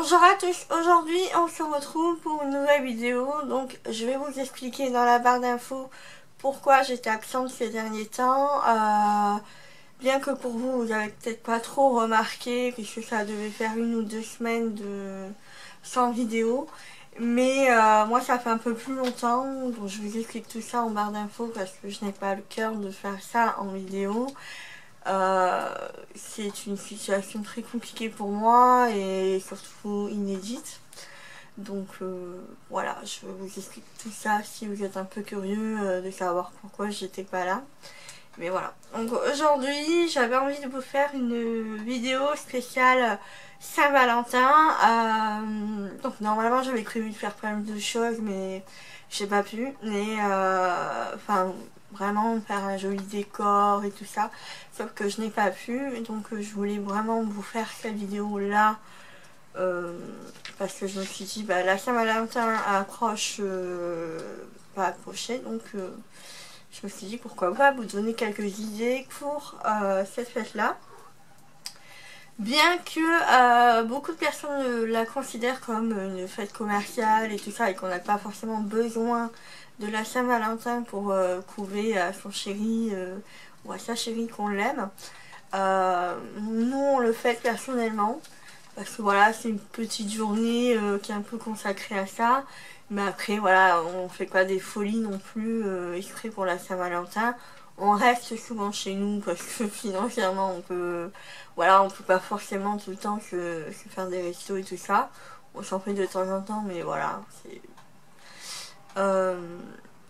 Bonjour à tous, aujourd'hui on se retrouve pour une nouvelle vidéo. Donc je vais vous expliquer dans la barre d'infos pourquoi j'étais absente ces derniers temps. Bien que pour vous, vous avez peut-être pas trop remarqué puisque ça devait faire 1 ou 2 semaines sans vidéo. Mais moi ça fait un peu plus longtemps, donc je vous explique tout ça en barre d'infos parce que je n'ai pas le cœur de faire ça en vidéo. C'est une situation très compliquée pour moi et surtout inédite. Donc voilà, je vous explique tout ça si vous êtes un peu curieux de savoir pourquoi j'étais pas là. Mais voilà. Donc aujourd'hui, j'avais envie de vous faire une vidéo spéciale Saint-Valentin. Donc normalement, j'avais prévu de faire plein de choses, mais j'ai pas pu. Mais enfin, vraiment faire un joli décor et tout ça. Sauf que je n'ai pas pu. Donc je voulais vraiment vous faire cette vidéo là. Parce que je me suis dit, bah, la Saint-Valentin approche, pas approché, donc je me suis dit pourquoi pas vous donner quelques idées pour cette fête-là. Bien que beaucoup de personnes la considèrent comme une fête commerciale et tout ça, et qu'on n'a pas forcément besoin de la Saint-Valentin pour prouver à son chéri ou à sa chérie qu'on l'aime. Nous, on le fait personnellement. Parce que voilà, c'est une petite journée qui est un peu consacrée à ça. Mais après, voilà, on fait pas des folies non plus exprès pour la Saint-Valentin. On reste souvent chez nous parce que financièrement, voilà, on peut pas forcément tout le temps se faire des restos et tout ça. On s'en fait de temps en temps, mais voilà,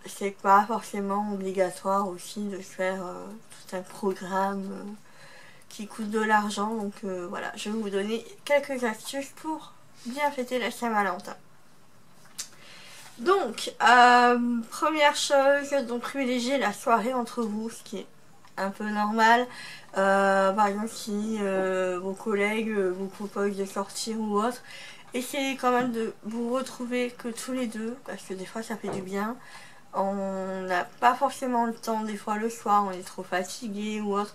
c'est pas forcément obligatoire aussi de se faire tout un programme qui coûte de l'argent. Donc voilà, je vais vous donner quelques astuces pour bien fêter la Saint-Valentin. Donc première chose, donc privilégier la soirée entre vous, ce qui est un peu normal. Par exemple, si vos collègues vous proposent de sortir ou autre, essayez quand même de vous retrouver que tous les deux, parce que des fois ça fait du bien. On n'a pas forcément le temps, des fois le soir on est trop fatigué ou autre,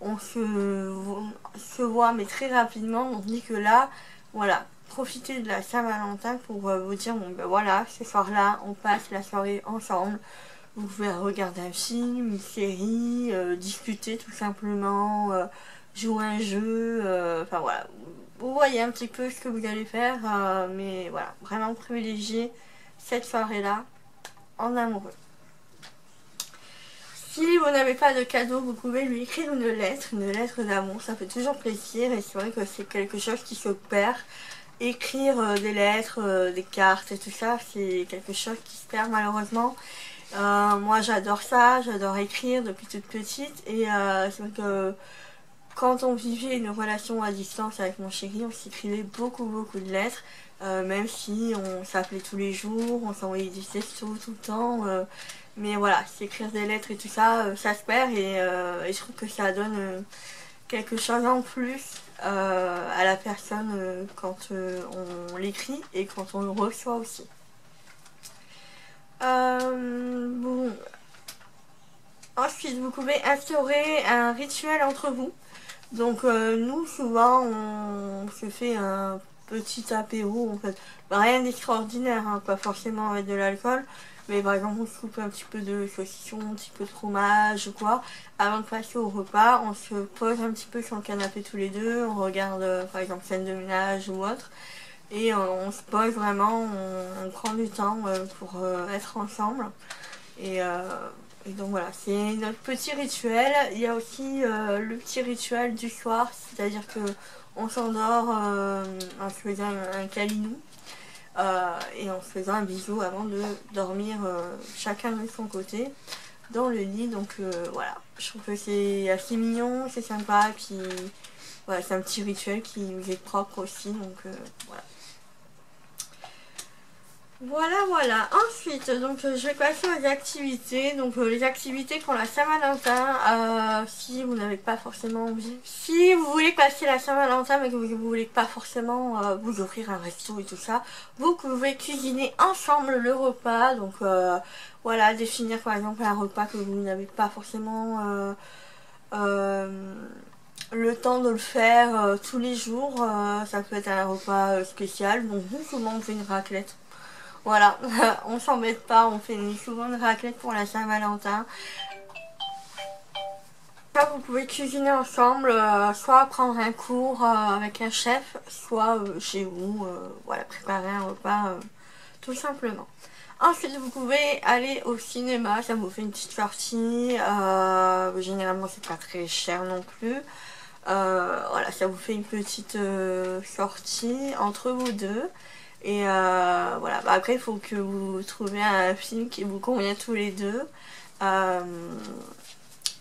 on se voit mais très rapidement. On dit que là, voilà, profitez de la Saint-Valentin pour vous dire, bon ben voilà, ce soir-là, on passe la soirée ensemble. Vous pouvez regarder un film, une série, discuter tout simplement, jouer un jeu, enfin voilà. Vous voyez un petit peu ce que vous allez faire, mais voilà, vraiment privilégier cette soirée-là en amoureux. Si vous n'avez pas de cadeau, vous pouvez lui écrire une lettre d'amour, ça fait toujours plaisir et c'est vrai que c'est quelque chose qui se perd. Écrire des lettres, des cartes et tout ça, c'est quelque chose qui se perd malheureusement. Moi j'adore ça, j'adore écrire depuis toute petite et c'est vrai que quand on vivait une relation à distance avec mon chéri, on s'écrivait beaucoup de lettres, même si on s'appelait tous les jours, on s'envoyait des textos tout le temps. Mais voilà, s'écrire des lettres et tout ça, ça se perd et je trouve que ça donne quelque chose en plus à la personne quand on l'écrit et quand on le reçoit aussi. Bon. Ensuite, vous pouvez instaurer un rituel entre vous. Donc nous, souvent, on se fait un petit apéro, en fait. Rien d'extraordinaire, hein, pas forcément avec de l'alcool. Mais par exemple, on se coupe un petit peu de saucisson, un petit peu de fromage ou quoi. Avant de passer au repas, on se pose un petit peu sur le canapé tous les deux. On regarde, par exemple, scène de ménage ou autre. Et on se pose vraiment, on prend du temps pour être ensemble. Et donc voilà, c'est notre petit rituel. Il y a aussi le petit rituel du soir, c'est-à-dire que on s'endort en se faisant un câlinou et en se faisant un bisou avant de dormir chacun de son côté dans le lit. Donc voilà, je trouve que c'est assez mignon, c'est sympa, et puis voilà, c'est un petit rituel qui nous est propre aussi, donc voilà. Voilà. Ensuite, donc je vais passer aux activités. Donc les activités pour la Saint-Valentin, si vous n'avez pas forcément envie. Si vous voulez passer la Saint-Valentin mais que vous ne voulez pas forcément vous offrir un resto et tout ça, vous pouvez cuisiner ensemble le repas. Donc voilà, définir par exemple un repas que vous n'avez pas forcément le temps de le faire tous les jours. Ça peut être un repas spécial. Donc nous, souvent on fait une raclette. Voilà, on s'embête pas, on fait souvent une raclette pour la Saint-Valentin. Vous pouvez cuisiner ensemble, soit prendre un cours avec un chef, soit chez vous, voilà, préparer un repas tout simplement. Ensuite, vous pouvez aller au cinéma, ça vous fait une petite sortie, généralement c'est pas très cher non plus. Voilà, ça vous fait une petite sortie entre vous deux. Et voilà, bah, après il faut que vous trouviez un film qui vous convient tous les deux.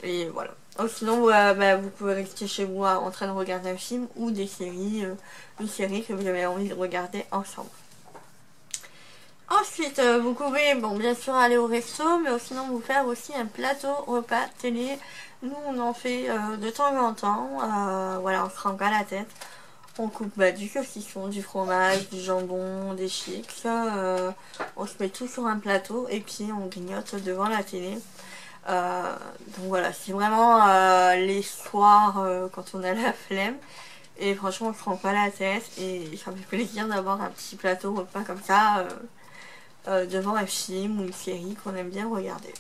Et voilà. Oh, sinon, bah, vous pouvez rester chez vous en train de regarder un film ou des séries, une série que vous avez envie de regarder ensemble. Ensuite, vous pouvez, bon, bien sûr, aller au resto, mais sinon vous faire aussi un plateau repas télé. Nous, on en fait de temps en temps. Voilà, on se rend pas la tête. On coupe du saucisson, du fromage, du jambon, des chips. On se met tout sur un plateau et puis on grignote devant la télé. Donc voilà, c'est vraiment les soirs quand on a la flemme. Et franchement, on se rend pas la tête. Et ça me fait plaisir d'avoir un petit plateau repas comme ça devant un film ou une série qu'on aime bien regarder.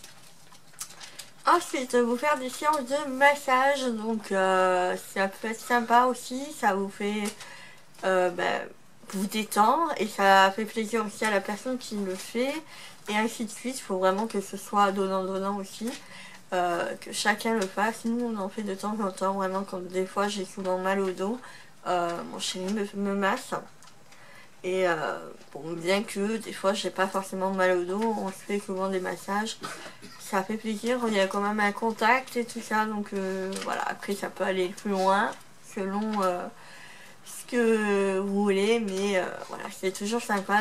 Ensuite, vous faire des séances de massage. Donc ça peut être sympa aussi. Ça vous fait vous détendre. Et ça fait plaisir aussi à la personne qui le fait. Et ainsi de suite. Il faut vraiment que ce soit donnant-donnant aussi. Que chacun le fasse. Nous, on en fait de temps en temps. Vraiment, quand des fois j'ai souvent mal au dos. Mon chéri me masse. Et bon, bien que des fois j'ai pas forcément mal au dos, on se fait souvent des massages. Ça fait plaisir, il y a quand même un contact et tout ça, donc voilà, après ça peut aller plus loin selon ce que vous voulez, mais voilà, c'est toujours sympa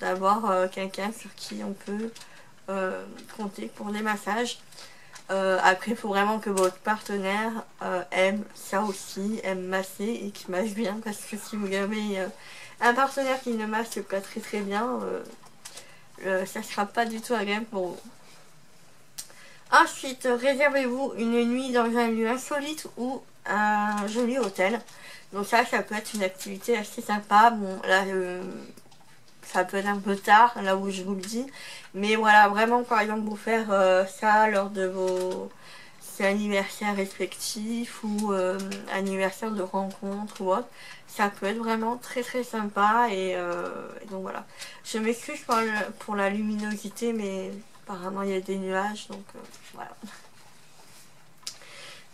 d'avoir quelqu'un sur qui on peut compter pour des massages. Après, il faut vraiment que votre partenaire aime ça aussi, aime masser et qu'il masse bien, parce que si vous avez un partenaire qui ne masse pas très bien, ça sera pas du tout agréable pour vous. Ensuite, réservez-vous une nuit dans un lieu insolite ou un joli hôtel. Donc ça peut être une activité assez sympa. Bon, là, ça peut être un peu tard, là où je vous le dis. Mais voilà, vraiment, par exemple, vous faire ça lors de vos anniversaires respectifs ou anniversaires de rencontres ou autre. Ça peut être vraiment très sympa. Et donc voilà. Je m'excuse pour la luminosité, mais apparemment il y a des nuages, donc voilà.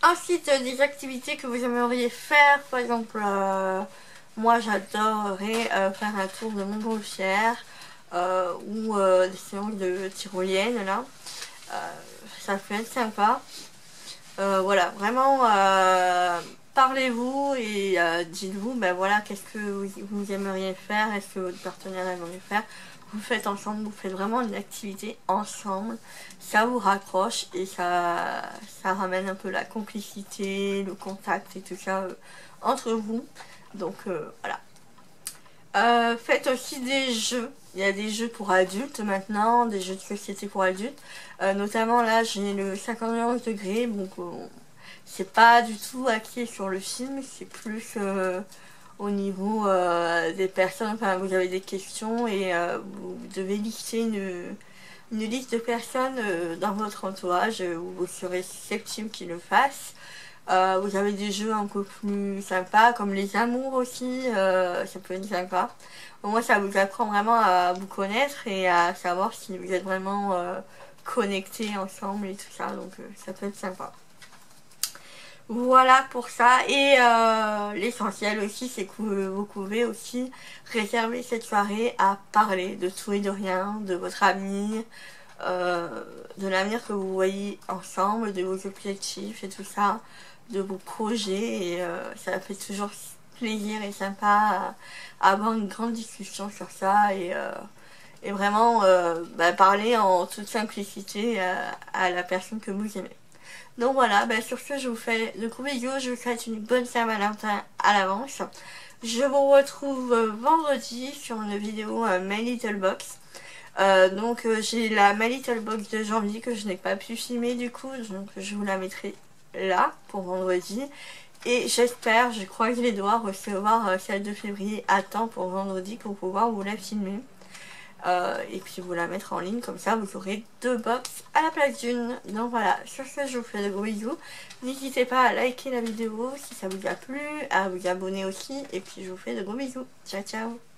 Ensuite, des activités que vous aimeriez faire, par exemple, moi j'adorerais faire un tour de Montgolfière ou des séances de tyrolienne là. Ça peut être sympa. Voilà, vraiment parlez-vous et dites-vous, voilà, qu'est-ce que vous aimeriez faire, est-ce que votre partenaire aimerait faire. Vous faites ensemble, vous faites vraiment une activité ensemble, ça vous raccroche et ça ramène un peu la complicité, le contact et tout ça entre vous. Donc voilà. Faites aussi des jeux. Il y a des jeux pour adultes maintenant, des jeux de société pour adultes. Notamment là, j'ai le 51 degrés, donc c'est pas du tout axé sur le film, c'est plus au niveau des personnes. Enfin, vous avez des questions et vous devez lister une liste de personnes dans votre entourage où vous serez susceptible qu'ils le fassent. Vous avez des jeux un peu plus sympas comme les amours aussi, ça peut être sympa. Au moins ça vous apprend vraiment à vous connaître et à savoir si vous êtes vraiment connectés ensemble et tout ça, donc ça peut être sympa. Voilà pour ça. Et l'essentiel aussi, c'est que vous pouvez aussi réserver cette soirée à parler de tout et de rien, de votre avenir, de l'avenir que vous voyez ensemble, de vos objectifs et tout ça, de vos projets. Et ça fait toujours plaisir et sympa à avoir une grande discussion sur ça et vraiment parler en toute simplicité à la personne que vous aimez. Donc voilà, sur ce, je vous fais de gros bisous, je vous souhaite une bonne Saint-Valentin à l'avance. Je vous retrouve vendredi sur une vidéo My Little Box. Donc j'ai la My Little Box de janvier que je n'ai pas pu filmer du coup, donc je vous la mettrai là pour vendredi. Et j'espère, je croise les doigts, recevoir celle de février à temps pour vendredi pour pouvoir vous la filmer. Et puis vous la mettre en ligne, comme ça vous aurez 2 box à la place d'une. Donc voilà, sur ce je vous fais de gros bisous. N'hésitez pas à liker la vidéo si ça vous a plu, à vous abonner aussi, et puis je vous fais de gros bisous. Ciao ciao.